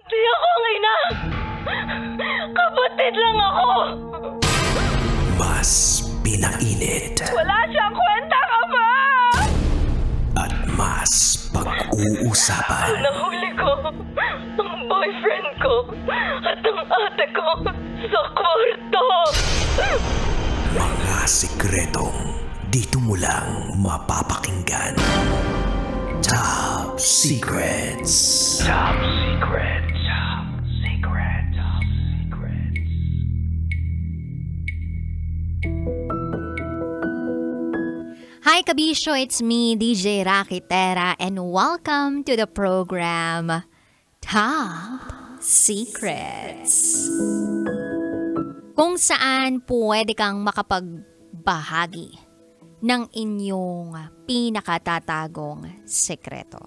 Di ako ang ina! Kapatid lang ako! Mas pinainit Wala siyang kwenta ka ba? at mas pag-uusapan. Nahuli ko ang boyfriend ko at ang ate ko sa kwarto! Mga sikretong dito mo lang mapapakinggan. Top Secrets. Top Secrets. Top Secrets. Top Secrets. Hi Kabisyo, it's me, DJ Rakitera, and welcome to the program Top Secrets. Kung saan pwede kang makapagbahagi ng inyong pinakatatagong sekreto.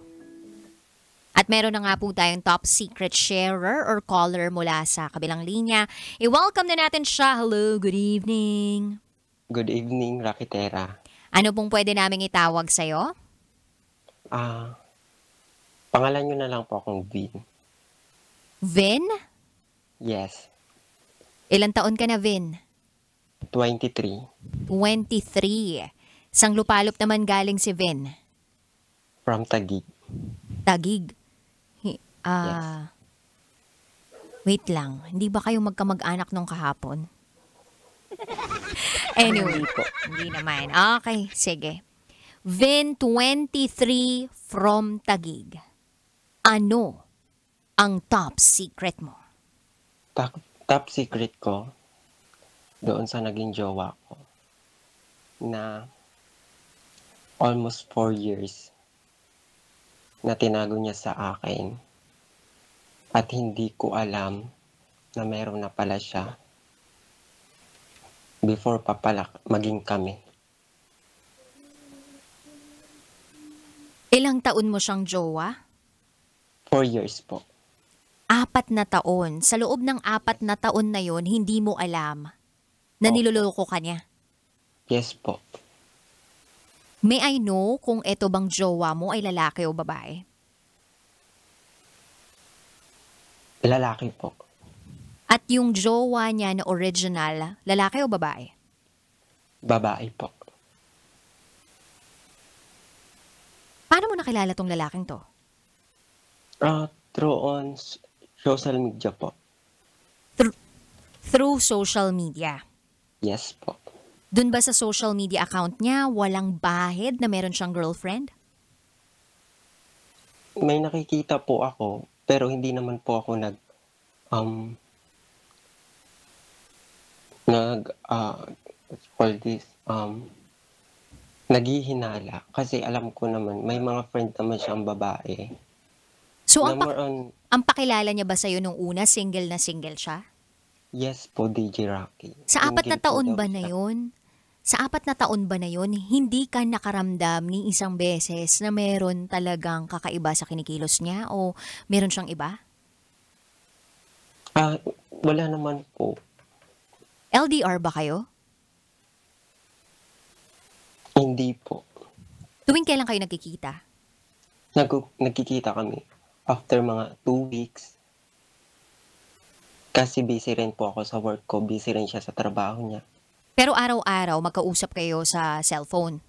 At meron na nga po tayong top secret sharer or caller mula sa kabilang linya. I-welcome na natin siya. Hello, good evening. Good evening, Rakitera. Ano pong pwede naming itawag sa'yo? Pangalan nyo na lang po akong Vin. Vin? Yes, Ilang taon ka na, Vin? 23, 23. Sang lupalop naman galing si Vin? from Taguig. Taguig. Yes. Wait lang. Hindi ba kayo magkamag-anak nung kahapon? Anyway, hindi naman. Okay, sige. Vin, 23 from Taguig. Ano ang top secret mo? Top secret ko, doon sa naging jowa ko, na almost 4 years na tinago niya sa akin at hindi ko alam na meron na pala siya before pa pala maging kami. Ilang taon mo siyang jowa? 4 years po. 4 na taon. Sa loob ng 4 na taon na yon, hindi mo alam na Opo. niloloko ka niya. Yes po. May I know kung eto bang jowa mo ay lalaki o babae? Lalaki po. At yung jowa niya na original, lalaki o babae? Babae po. Paano mo nakilala tong lalaking to? Through on social media po. Through social media. Yes po. Dun ba sa social media account niya, walang bahid na meron siyang girlfriend? May nakikita po ako, pero hindi naman po ako call this, naghihinala. Kasi alam ko naman, may mga friend naman siyang babae. So, Na more on, ang pakilala niya ba sa'yo nung una, single na single siya? yes po, DJ Rocky. Sa 4 na Single po taon daw ba siya. na yun? Sa 4 na taon ba na yun, hindi ka nakaramdam ni isang beses na meron talagang kakaiba sa kinikilos niya o meron siyang iba? Wala naman po. LDR ba kayo? Hindi po. Tuwing kailan kayo nagkikita? Nagkikita kami after mga 2 weeks. Kasi busy rin po ako sa work ko. Busy rin siya sa trabaho niya. Pero araw-araw magkausap kayo sa cellphone.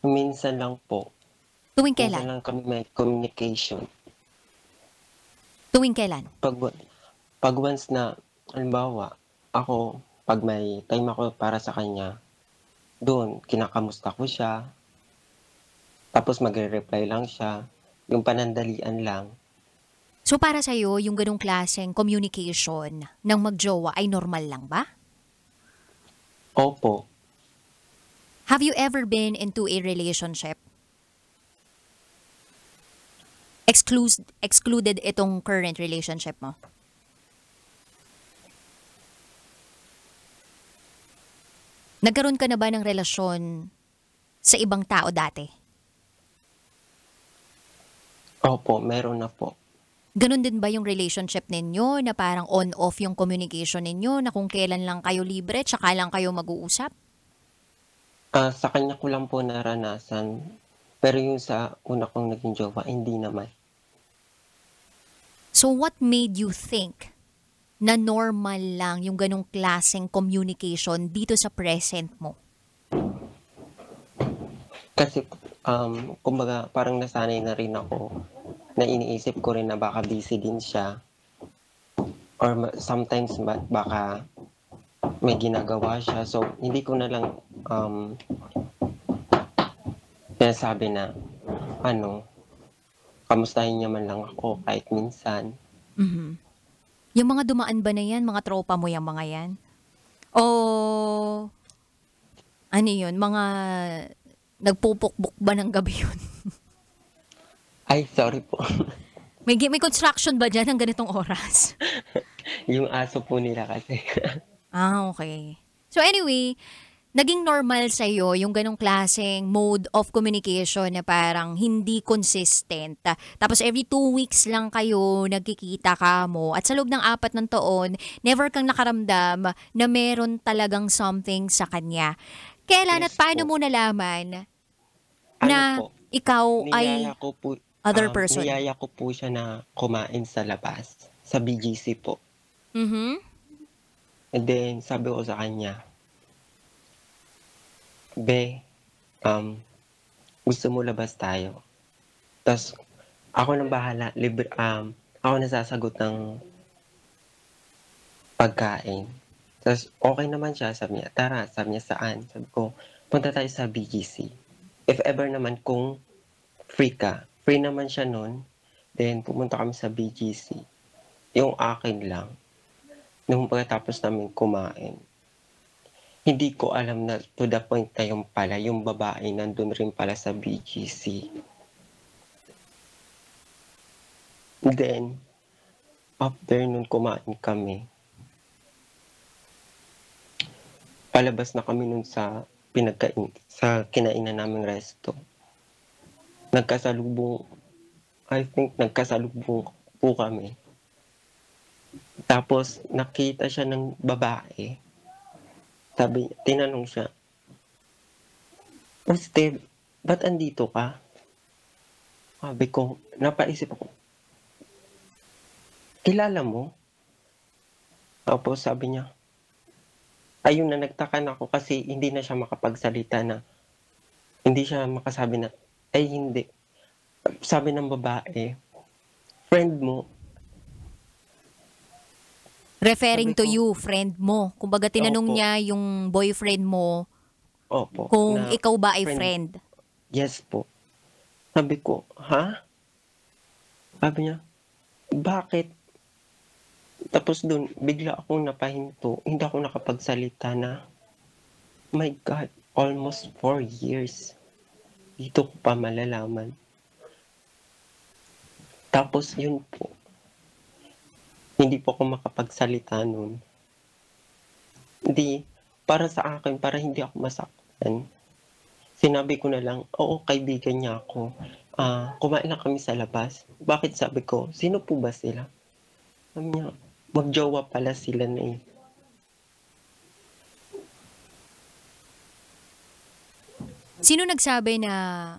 Minsan lang po. Tuwing Minsan kailan? lang kami may communication. Tuwing kailan? Pag once na, halimbawa, ako, pag may time ako para sa kanya, doon, kinakamusta ko siya. Tapos magre-reply lang siya. Yung panandalian lang. So para sa'yo, yung ganong klaseng communication ng magjowa ay normal lang ba? Opo. Have you ever been into a relationship? Excluded itong current relationship mo? Nagkaroon ka na ba ng relasyon sa ibang tao dati? Opo, meron na po. Ganon din ba yung relationship ninyo na parang on-off yung communication ninyo na kung kailan lang kayo libre tsaka lang kayo mag-uusap? Sa kanya ko lang po naranasan. Pero yung sa una kong naging jowa, hindi naman. So what made you think na normal lang yung ganong klaseng communication dito sa present mo? Kasi, kumbaga, parang nasanay na rin ako na iniisip ko rin na baka busy din siya or sometimes baka may ginagawa siya. So, hindi ko na lang sinasabi na, kamustahin niya man lang ako kahit minsan. Mhm. Yung mga dumaan ba na yan, mga tropa mo yung mga yan? O ano yun, mga nagpupukbuk ba ng gabi yun? Ay, sorry po. May construction ba dyan ng ganitong oras? Yung aso po nila kasi. Okay. So anyway, naging normal sa'yo yung ganong klaseng mode of communication na parang hindi consistent. Tapos every 2 weeks lang kayo nagkikita ka mo at sa loob ng 4 ng taon, never kang nakaramdam na meron talagang something sa kanya. Kailan at Yes paano po. mo nalaman Ano na po, ikaw ay niyaya ko po, other person? niyaya ko po siya na kumain sa labas, sa BGC po. Mhm. And then, sabi ko sa kanya, "Be, gusto mo labas tayo?" Ta's ako ng bahala, ako na sasagot ng pagkain. Ta's okey naman siya, sabi niya, "Tara," sabi niya, "saan?" Sabi ko, "Punta tayo sa BGC." If ever naman kung free naman siya nun, then pumunta kami sa BGC. Yung akin lang, nung pagkatapos namin kumain, hindi ko alam na to the point na yun pala, yung babae nandun rin pala sa BGC. Then, after nun kumain kami, palabas na kami nun sa kinainan naming resto. Nagkasalubong po kami. Tapos nakita siya ng babae. Tinanong siya, "Oh, Steve, ba't andito ka?" Sabi ko, napaisip ako, "Kilala mo?" Tapos sabi niya, ayun na, nagtaka na ako kasi hindi na siya makapagsalita, na hindi siya makasabi na, "Ay hindi." Sabi ng babae, "Friend mo." Referring Sabi to ko, you, friend mo. Kumbaga tinanong Opo. niya yung boyfriend mo Opo, kung na ikaw ba ay friend. friend. Yes po. Sabi ko, "Ha?" Sabi niya, "Bakit?" Tapos dun bigla akong napahinto, hindi ako nakapagsalita na, my God, almost 4 years. Dito ko pa malalaman. Tapos yun po, hindi po ako makapagsalita nun. Hindi, para sa akin, para hindi ako masaktan, sinabi ko na lang, "Oo, kaibigan niya ako. Kumain lang kami sa labas." "Bakit?" Sabi ko, "Sino po ba sila?" Sabi niya, "Mag-jowa pala sila na eh." Sino nagsabi na,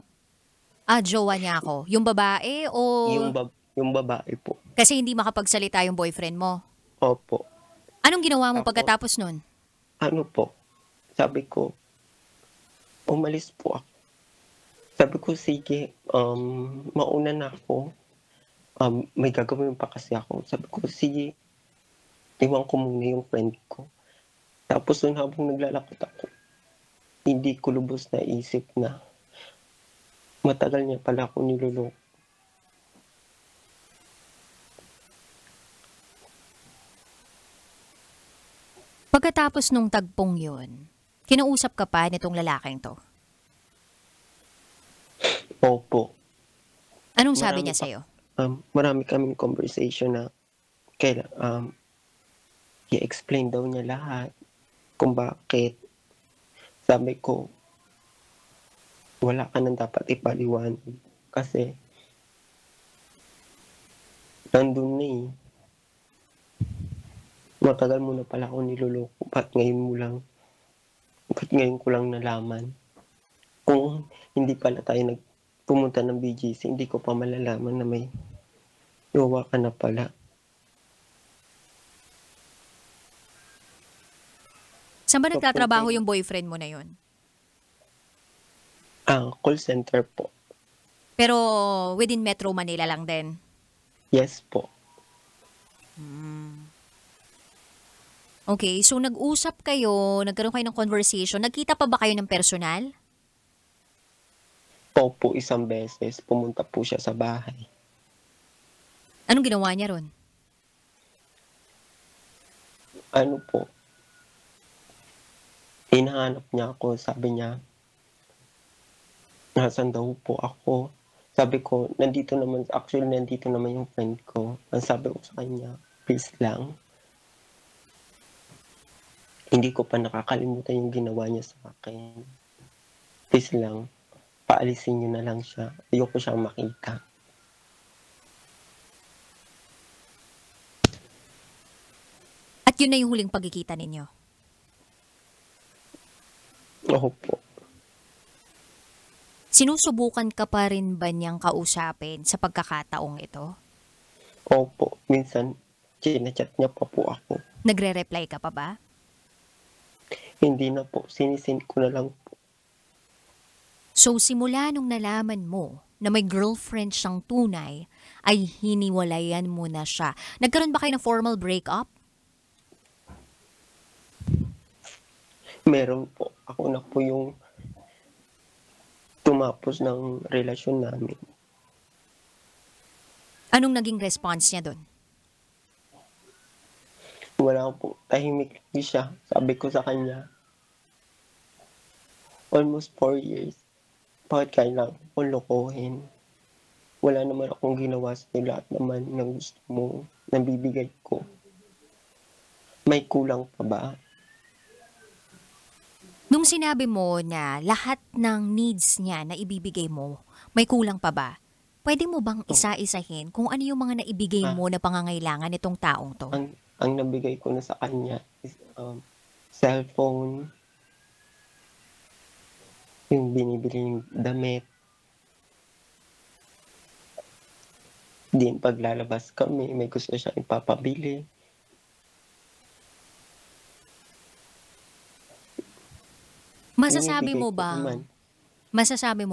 jowa niya ako? Yung babae o Yung babae po. kasi hindi makapagsalita yung boyfriend mo? Opo. Anong ginawa mo Tapos pagkatapos nun? ano po, sabi ko, umalis po ako. Sabi ko, "Sige, mauna na ako. May gagawin pa kasi ako." Sabi ko, "Sige, iwan ko muna yung friend ko." Tapos nun habang naglalakad ako, hindi ko lubos naisip na matagal niya pala ako niloloko. Pagkatapos nung tagpong yun, kinausap ka pa nitong lalaking to? Opo. Anong sabi Marami niya pa sa'yo? marami kaming conversation na i-explain daw niya lahat kung bakit. Sabi ko, wala ka ng dapat ipaliwanag kasi nandun na eh. Matagal mo na pala ako niloloko, ba't ngayon ko lang nalaman? Kung hindi pala tayo pumunta ng BGC, hindi ko pa malalaman na may jowa ka na pala. Saan ba nagtatrabaho Papunta yung boyfriend mo na yun? call center po. Pero within Metro Manila lang din. Yes po. Okay, so nag-usap kayo, nagkaroon kayo ng conversation. Nagkita pa ba kayo ng personal? Opo, isang beses pumunta po siya sa bahay. Anong ginawa niya ron? Ano po, hinahanap niya ako, sabi niya, nasan daw po ako. Sabi ko, nandito naman yung friend ko. Ang sabi ko sa kanya, please lang. Hindi ko pa nakakalimutan yung ginawa niya sa akin. Please lang, paalisin niyo na lang siya. Ayoko siyang makita. At yun na yung huling pagkikita ninyo. Opo. Sinusubukan ka pa rin ba niyang kausapin sa pagkakataong ito? Opo, minsan, chinachat niya pa po ako. Nagre-reply ka pa ba? Hindi na po, sinisin ko na lang po. So simula nung nalaman mo na may girlfriend siyang tunay, ay hiniwalayan mo na siya. Nagkaroon ba kayo ng formal breakup? Meron po, ako na po yung tumapos ng relasyon namin. Anong naging response niya doon? Wala po, tahimik siya. Sabi ko sa kanya, almost 4 years, bakit kailangan akong lokohin? Wala naman akong ginawa sa lahat naman ng gusto mo, nabibigay ko. May kulang pa ba? Nung sinabi mo na lahat ng needs niya na ibibigay mo, may kulang pa ba? Pwede mo bang isa-isahin kung ano yung mga naibigay mo na pangangailangan nitong taong to? Ang nabigay ko na sa kanya is cellphone, yung binibiling damit, din paglalabas kami, may gusto siyang ipapabili. Masasabi Binibigay mo ko naman.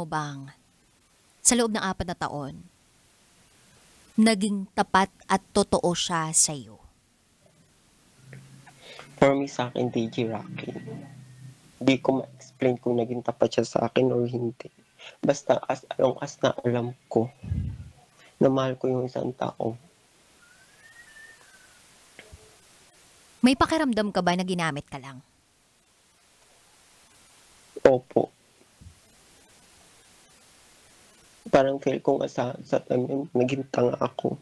bang sa loob ng 4 na taon, naging tapat at totoo siya sa iyo? For me, sa akin, DJ Rocky, di ko ma-explain kung naging tapat siya sa akin or hindi. Basta as long as na alam ko na mahal ko yung isang tao. May pakiramdam ka ba na ginamit ka lang? Opo. Parang feel ko nga sa time yun, naging tanga ako.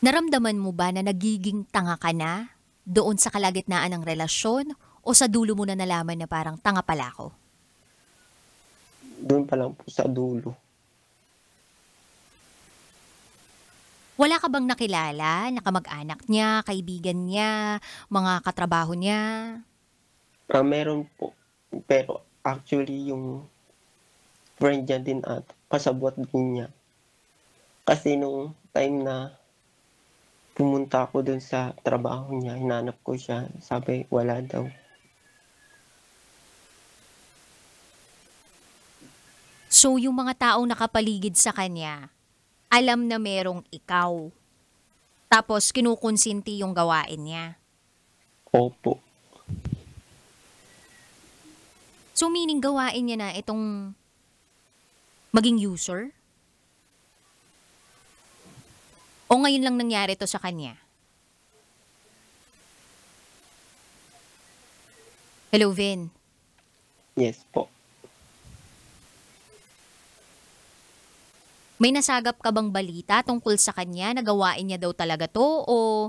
Naramdaman mo ba na nagiging tanga ka na doon sa kalagitnaan ng relasyon o sa dulo mo na nalaman na parang tanga pala ako? Doon pa lang po sa dulo. Wala ka bang nakilala na kamag-anak niya, kaibigan niya, mga katrabaho niya? Meron po. Pero actually yung friend niya din at pasabot din niya. Kasi nung time na pumunta ako dun sa trabaho niya, hinanap ko siya, sabi wala daw. So yung mga taong nakapaligid sa kanya, alam na merong ikaw. Tapos kinukonsinti yung gawain niya. Opo. So meaning gawain niya na itong maging user? O ngayon lang nangyari to sa kanya? Hello, Vin. Yes po. May nasagap ka bang balita tungkol sa kanya na gawain niya daw talaga to o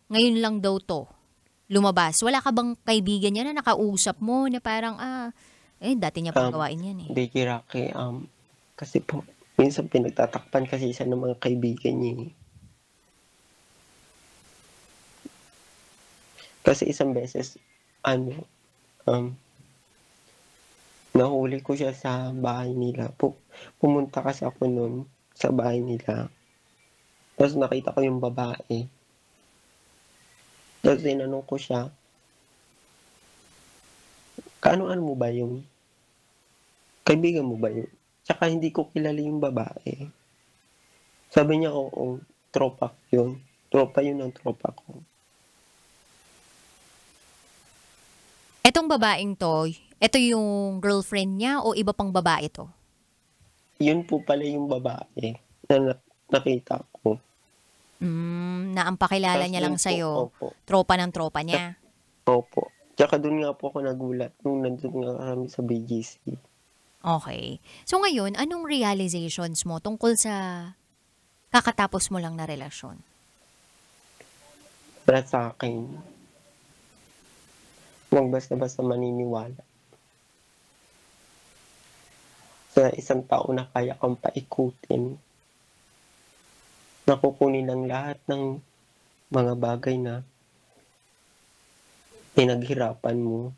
ngayon lang daw to lumabas? Wala ka bang kaibigan niya na nakausap mo na parang dati niya pang gawain yan eh. DJ Rocky, kasi po, minsan pinagtatakpan kasi siya ng mga kaibigan niya eh. Kasi isang beses, Nahuli ko siya sa bahay nila. Pumunta kasi ako nun sa bahay nila. Tapos nakita ko yung babae. Tapos tinanong ko siya, kaano-ano mo ba yun? Kaibigan mo ba yun? Tsaka hindi ko kilala yung babae. Sabi niya, oo, tropa yun. Tropa yun ng tropa ko. Etong babaeng to, ito yung girlfriend niya o iba pang babae to? Yun po pala yung babae na nakita ko. Na ang pakilala niya lang sa'yo, tropa ng tropa niya. Opo. Tsaka doon nga po ako nagulat nung nandun nga kami sa BGC. Okay. So ngayon, anong realizations mo tungkol sa kakatapos mo lang na relasyon? Para sa akin, huwag basta-basta maniniwala sa isang tao na kaya kang paikutin, na kukunin ng lahat ng mga bagay na pinaghirapan mo.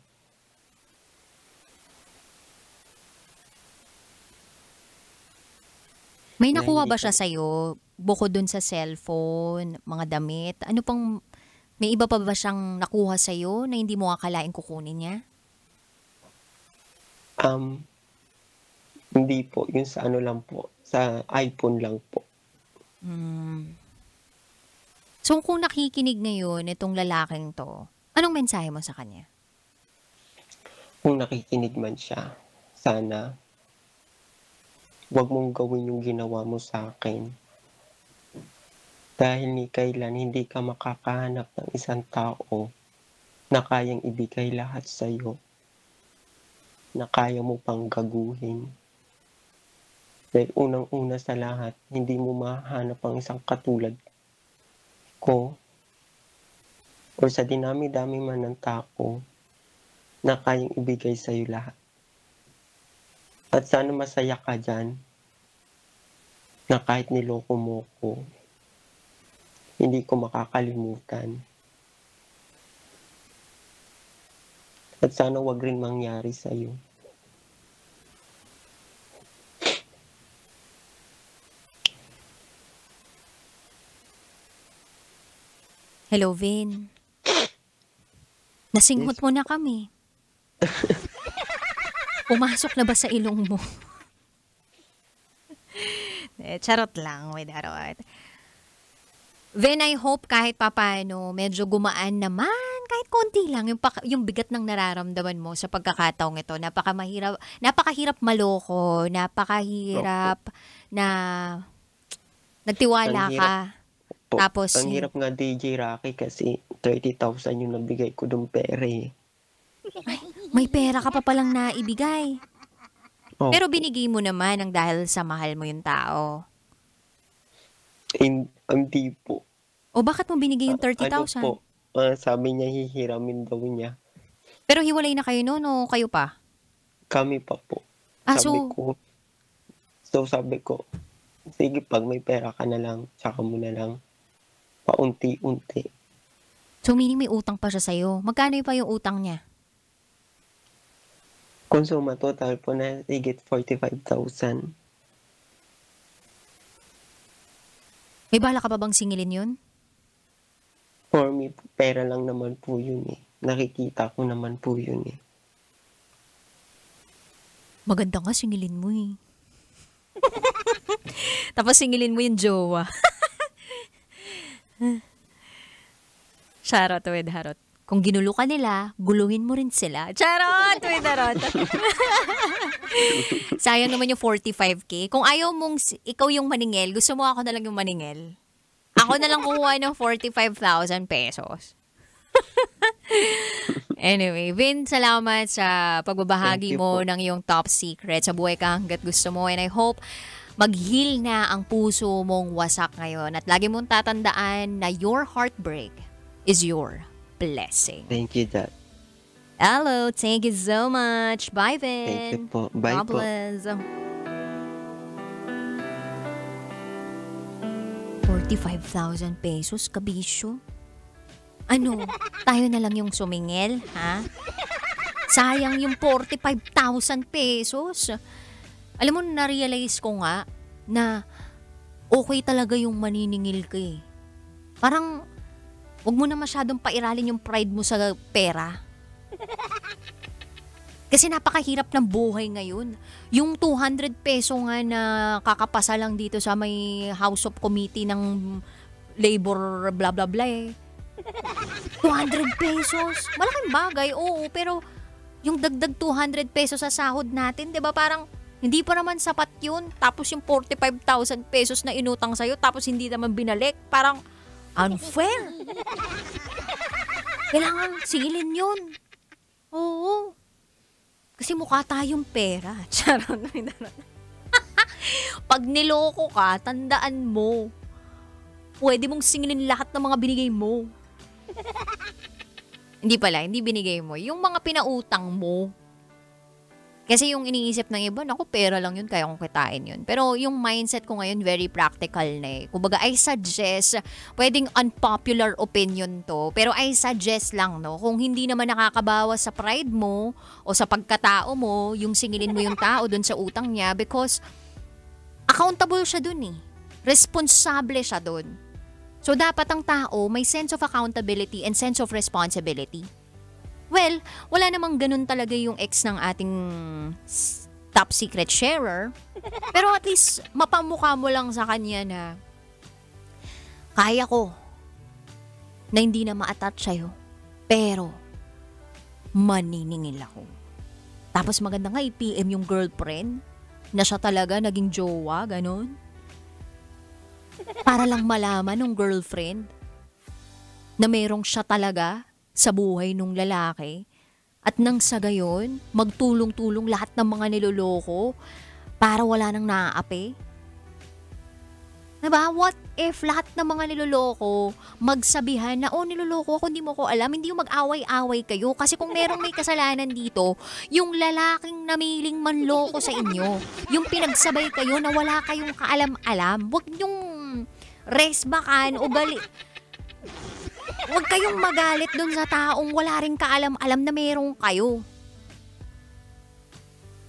May nakuha ba siya sa'yo bukod dun sa cellphone, mga damit? Ano pang, may iba pa ba siyang nakuha sa'yo na hindi mo akalain kukunin niya? Hindi po. Yun sa ano lang po. Sa iPhone lang po. So kung nakikinig ngayon itong lalaking to, anong mensahe mo sa kanya? Kung nakikinig man siya, sana huwag mong gawin yung ginawa mo sa akin. Dahil ni kailan hindi ka makakahanap ng isang tao na kayang ibigay lahat sa'yo, na kaya mo pang gaguhin. Dahil unang-una sa lahat, hindi mo mahanap ang isang katulad ko o sa dinami-dami man ng tao na kayang ibigay sa'yo lahat. At sana masaya ka dyan na kahit niloko mo ko, hindi ko makakalimutan. At sana wag rin mangyari sa'yo. Hello, Vin. Nasinghot mo na kami. Pumasok na ba sa ilong mo? Charot lang, with harot. Vin, I hope kahit papaano, medyo gumaan naman, kahit konti lang, yung bigat ng nararamdaman mo sa pagkakataong ito. Napakahirap maloko, napakahirap na nagtiwala ka. Tapos, ang hirap nga DJ Rocky kasi 30,000 yung nabigay ko dong pere. Ay, may pera ka pa palang naibigay. Oh. Pero binigay mo naman ang dahil sa mahal mo yung tao. Hindi po. O bakit mo binigay yung 30,000? Ano po, sabi niya hihiramin daw niya. Pero hiwalay na kayo noon o kayo pa? Kami pa po. Sabi ko, sige pag may pera ka na lang, tsaka mo na lang. Paunti-unti. So meaning may utang pa siya sa'yo. Magkano pa yung utang niya? Konsuma total po na higit 45,000. May bala ka pa bang singilin yun? For me, pera lang naman po yun eh. Nakikita ko naman po yun eh. Maganda nga singilin mo eh. Tapos singilin mo yung jowa. Charot with harot. Kung ginulo ka nila, guluhin mo rin sila. Charot with harot. Sayang naman yung 45K. Kung ayaw mong ikaw yung maningil, gusto mo ako na lang yung maningil. Ako na lang kukuha ng 45,000 pesos. Anyway, Vin, salamat sa pagbabahagi mo ng iyong top secret sa buhay ka hanggat gusto mo. And I hope mag-heal na ang puso mong wasak ngayon. At lagi mong tatandaan na your heartbreak is your blessing. Thank you, Dad. Hello, thank you so much. Bye, Vin. Thank you po. Bye God po. bless. 45,000 pesos, kabisyo. Ano, tayo na lang yung sumingil, ha? Sayang yung 45,000 pesos. Alam mo, na-realize ko nga na okay talaga yung maniningil ka eh. Parang, wag mo na masyadong pairalin yung pride mo sa pera. Kasi napakahirap ng buhay ngayon. Yung 200 peso nga na kakapasa lang dito sa may House of Committee ng labor blah blah blah eh. 200 pesos. Malaking bagay, oo. Pero yung dagdag 200 pesos sa sahod natin, di ba parang hindi pa naman sapat yun. Tapos yung 45,000 pesos na inutang sa'yo, tapos hindi naman binalik. Parang unfair. Kailangan singilin yun. Oo. Kasi mukha tayong pera. Charot. Pag niloko ka, tandaan mo, pwede mong singilin lahat ng mga binigay mo. Hindi pala, hindi binigay mo. Yung mga pinautang mo. Kasi yung iniisip ng iba, naku, pera lang yun, kaya kong kitain yun. Pero yung mindset ko ngayon, very practical na eh. Kumbaga, I suggest, pwedeng unpopular opinion to, pero I suggest lang, no, kung hindi naman nakakabawas sa pride mo o sa pagkatao mo, yung singilin mo yung tao dun sa utang niya because accountable siya dun eh. Responsable siya dun. So, dapat ang tao may sense of accountability and sense of responsibility. Well, wala namang ganun talaga yung ex ng ating top secret sharer. Pero at least, mapamukha mo lang sa kanya na kaya ko na hindi na ma-attach sa'yo. Pero, maniningil ako. Tapos maganda nga i-PM yung girlfriend na siya talaga naging jowa, ganun. Para lang malaman ng girlfriend na merong siya talaga sa buhay nung lalaki at nang sa gayon, magtulong-tulong lahat ng mga niloloko para wala nang naaapi. Diba? What if lahat ng mga niloloko magsabihan na, oh, niloloko ako, hindi mo ko alam, hindi yung mag-away-away kayo. Kasi kung merong may kasalanan dito, yung lalaking namiling manloko sa inyo, yung pinagsabay kayo na wala kayong kaalam-alam, wag yung resbakan o huwag kayong magalit dun sa taong wala rin kaalam-alam na merong kayo.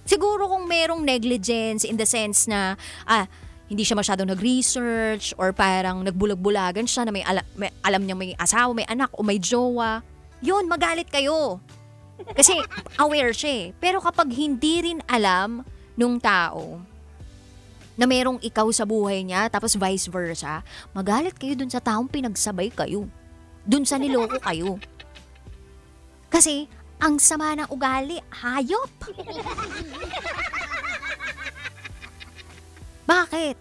Siguro kung merong negligence in the sense na hindi siya masyadong nag-research or parang nagbulag-bulagan siya na may alam niya may asawa, may anak o may jowa, yun, magalit kayo. Kasi aware siya eh. Pero kapag hindi rin alam nung tao na merong ikaw sa buhay niya tapos vice versa, magalit kayo dun sa taong pinagsabay kayo. Dun sa niloko kayo. Kasi, ang sama ng ugali, hayop. Bakit?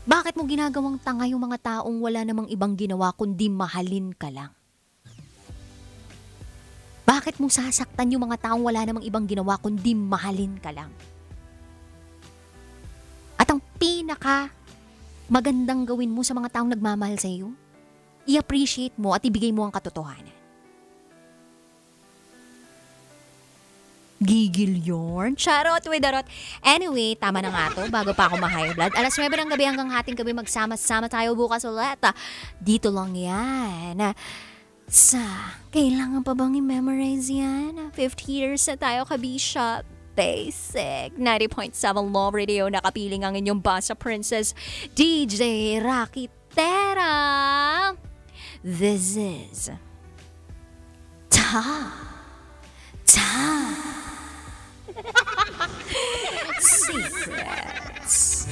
Bakit mo ginagawang tanga yung mga taong wala namang ibang ginawa kundi mahalin ka lang? Bakit mo sasaktan yung mga taong wala namang ibang ginawa kundi mahalin ka lang? At ang magandang gawin mo sa mga taong nagmamahal sa iyo, i-appreciate mo at ibigay mo ang katotohanan. Gigil yun. Charot with a rot. Anyway, tama na nga to. Bago pa ako ma-high blood. Alas 9 ng gabi hanggang hating gabi magsama-sama tayo bukas ulit. Dito lang yan. Kailangan pa bang i-memorize yan? 50 years na tayo kabishop. Basic 90.7 Love Radio, nakapiling ang inyong Basa Princess, DJ Rakitera. This is Secrets.